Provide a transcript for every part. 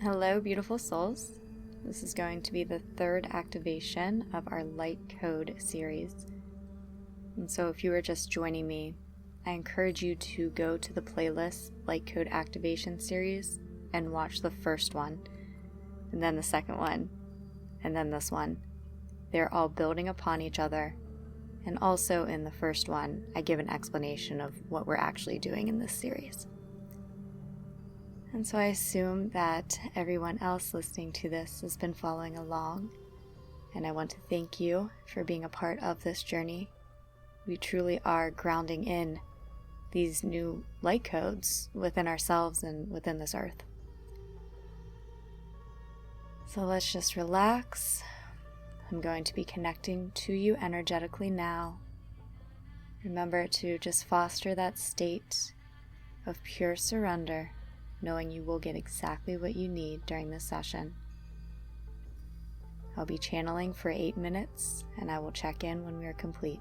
Hello, beautiful souls. This is going to be the third activation of our Light Code series. And so if you are just joining me, I encourage you to go to the playlist Light Code Activation series and watch the first one, and then the second one, and then this one. They're all building upon each other. And also in the first one, I give an explanation of what we're actually doing in this series. And so I assume that everyone else listening to this has been following along, and I want to thank you for being a part of this journey. We truly are grounding in these new light codes within ourselves and within this earth. So let's just relax. I'm going to be connecting to you energetically now. Remember to just foster that state of pure surrender, knowing you will get exactly what you need during this session. I'll be channeling for 8 minutes, and I will check in when we are complete.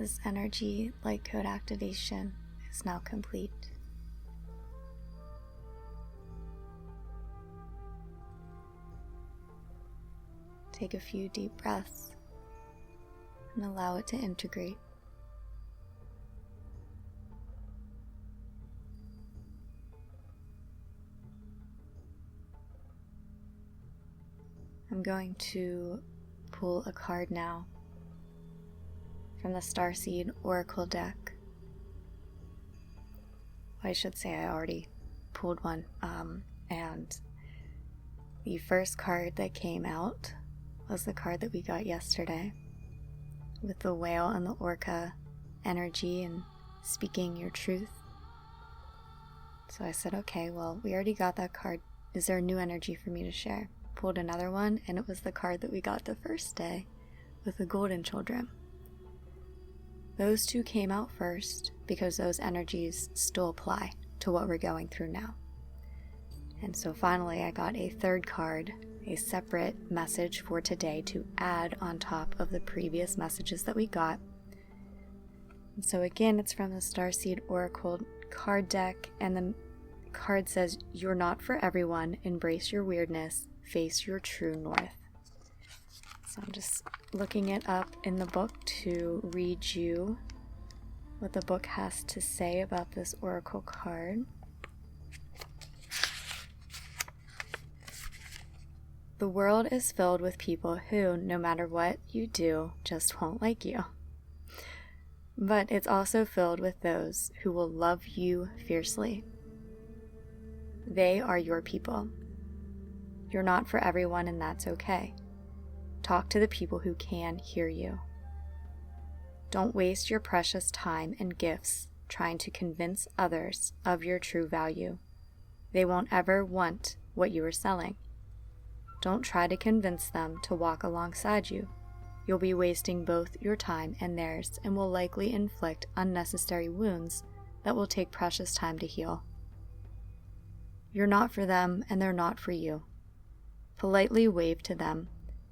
This energy light code activation is now complete. Take a few deep breaths and allow it to integrate. I'm going to pull a card now from the Starseed Oracle deck. I should say I already pulled one, and the first card that came out was the card that we got yesterday with the whale and the orca energy and speaking your truth. So I said, okay, well, we already got that card. Is there a new energy for me to share? Pulled another one, and it was the card that we got the first day with the golden children. Those two came out first because those energies still apply to what we're going through now. And so finally I got a third card, a separate message for today to add on top of the previous messages that we got. And so again, it's from the Starseed Oracle card deck, and the card says, "You're not for everyone. Embrace your weirdness. Face your true north." So I'm just looking it up in the book to read you what the book has to say about this oracle card. The world is filled with people who, no matter what you do, just won't like you. But it's also filled with those who will love you fiercely. They are your people. You're not for everyone, and that's okay. Talk to the people who can hear you. Don't waste your precious time and gifts trying to convince others of your true value. They won't ever want what you are selling. Don't try to convince them to walk alongside you. You'll be wasting both your time and theirs, and will likely inflict unnecessary wounds that will take precious time to heal. You're not for them, and they're not for you. Politely wave to them,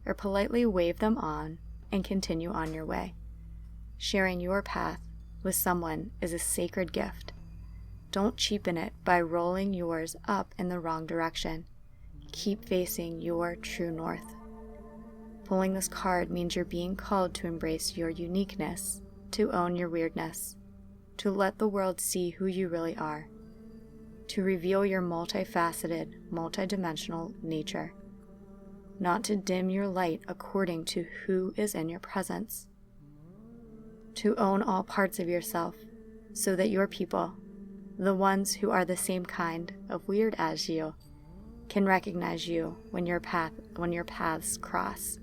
or politely wave them on, and continue on your way. Sharing your path with someone is a sacred gift. Don't cheapen it by rolling yours up in the wrong direction. Keep facing your true north. Pulling this card means you're being called to embrace your uniqueness, to own your weirdness, to let the world see who you really are, to reveal your multifaceted, multidimensional nature, not to dim your light according to who is in your presence, to own all parts of yourself so that your people, the ones who are the same kind of weird as you, can recognize you when your paths cross.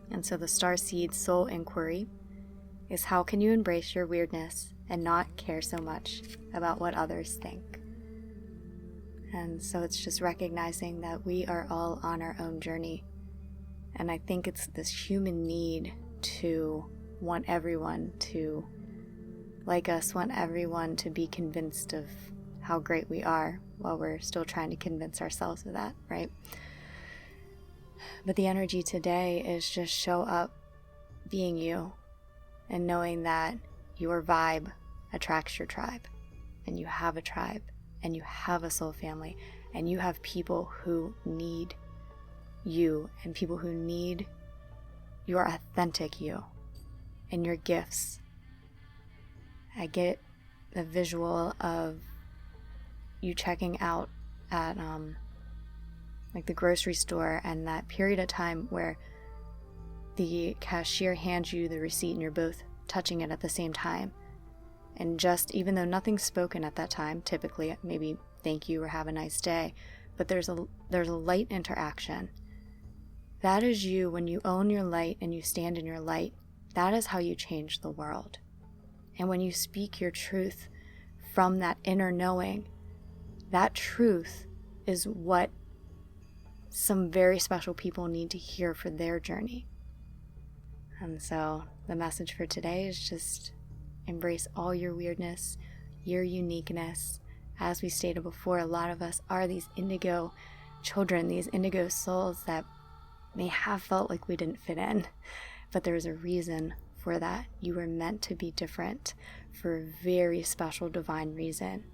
And so the Starseed Soul Inquiry is, how can you embrace your weirdness and not care so much about what others think? And so it's just recognizing that we are all on our own journey. And I think it's this human need to want everyone to like us, want everyone to be convinced of how great we are, while we're still trying to convince ourselves of that, right? But the energy today is just show up being you, and knowing that your vibe attracts your tribe, and you have a tribe, and you have a soul family, and you have people who need you, and people who need your authentic you and your gifts. I get the visual of you checking out at like the grocery store, and that period of time where the cashier hands you the receipt and you're both touching it at the same time, and just, even though nothing's spoken at that time, typically maybe thank you or have a nice day, but there's a light interaction. That is you. When you own your light and you stand in your light, that is how you change the world. And when you speak your truth from that inner knowing, that truth is what some very special people need to hear for their journey. And so the message for today is just embrace all your weirdness, your uniqueness. As we stated before, a lot of us are these indigo children, these indigo souls that may have felt like we didn't fit in, but there's a reason for that. You were meant to be different for a very special divine reason.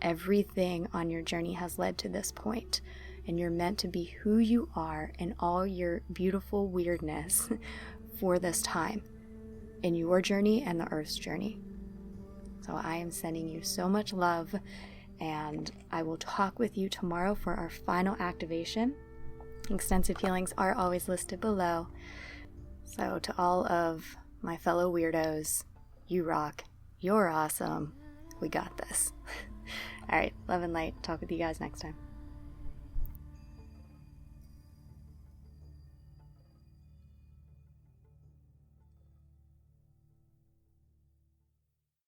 Everything on your journey has led to this point, and you're meant to be who you are in all your beautiful weirdness for this time, in your journey and the Earth's journey. So I am sending you so much love, and I will talk with you tomorrow for our final activation. Extensive healings are always listed below. So to all of my fellow weirdos, you rock, you're awesome, we got this. All right, love and light. Talk with you guys next time.